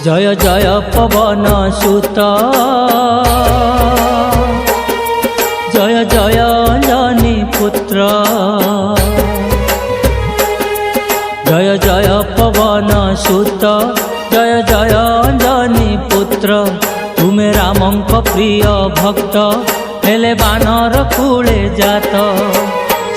जय जय पवन सुत जय जय अंजनी पुत्र जय जय पवन सुत जय जय अंजनी पुत्र तुमे रामंक प्रिय भक्त हेले बानर कूले जात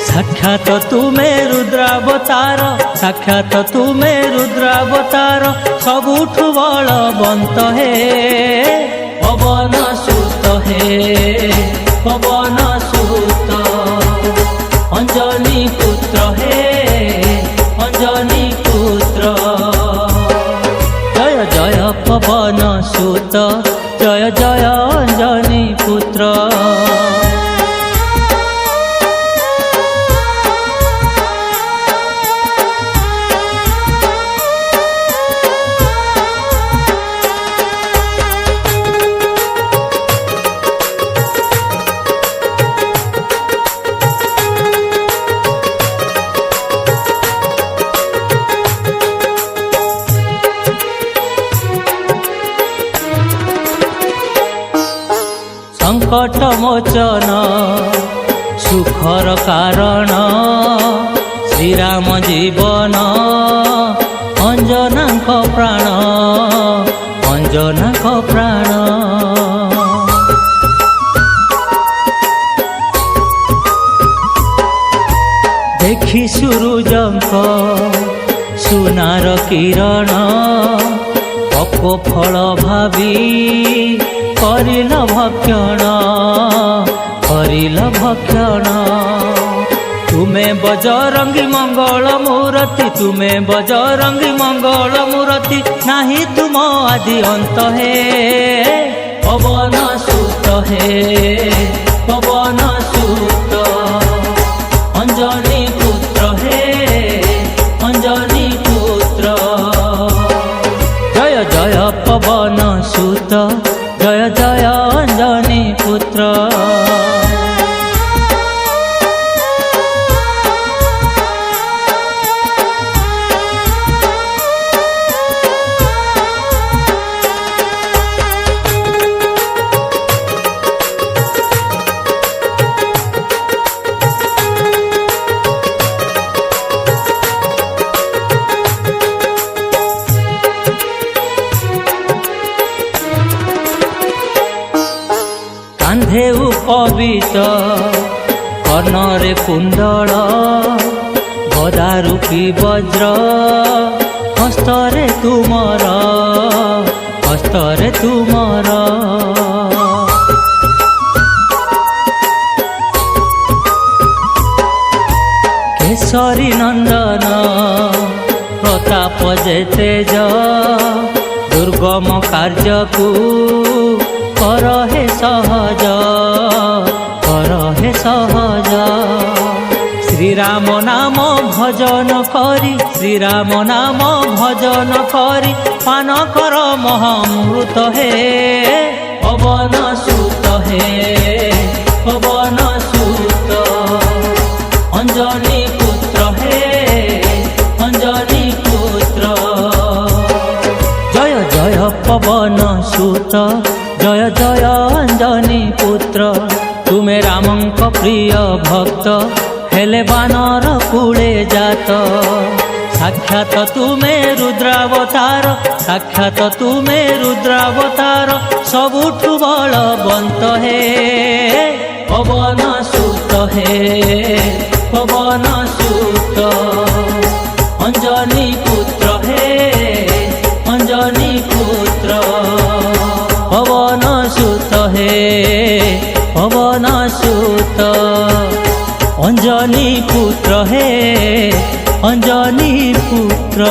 साक्षात तुमे रुद्रावतार साक्षात तुमे रुद्रावतार सबुठु बलवंत हे पवन सुत हे पवन सुत अंजनी पुत्र हे अंजनी पुत्र जय जय पवन सुत जय जय अंजनी पुत्र संकट मोचन सुखर कारण श्रीराम जीवन अंजनाक प्राण अंजनाक प्राण देखी सूरजंक सुनार किरण पक्व फल भावी करिल भक्षण तुमे बजरंगी मंगल मूर्ति तुमे बजरंगी मंगल मूर्ति नाही तुम आदि अंत हे पवन सुत हे पवन सुत अंजनी पुत्र हे अंजनी पुत्र जय जय पवन सुत जय जय अंजनी पुत्र कांधे उपवीत कर्णरे कुंडल गदारूपी वज्र हस्तरे तुमर केसरी नंदन प्रताप जे तेज दुर्गम कार्य को कर हे सहज श्रीराम नाम भजन करी श्रीराम नाम भजन करी पान कर महामृत हे पवन सुत हे पवन सुत अंजनी पुत्र हे अंजनी पुत्र जय जय पवन सुत जय जय अंजनी पुत्र तुमे रामंक प्रिय भक्त हेले बानर कूले जात साक्षात तुमे रुद्रावतार साक्षात तुमे रुद्रावतार सबुठु बलवंत हे पवन सुत हे पवन सुत अंजनी पुत्र हे अंजनी पुत्र पवन सुत हे पवन सुत अंजनी पुत्र हे अंजनी पुत्र।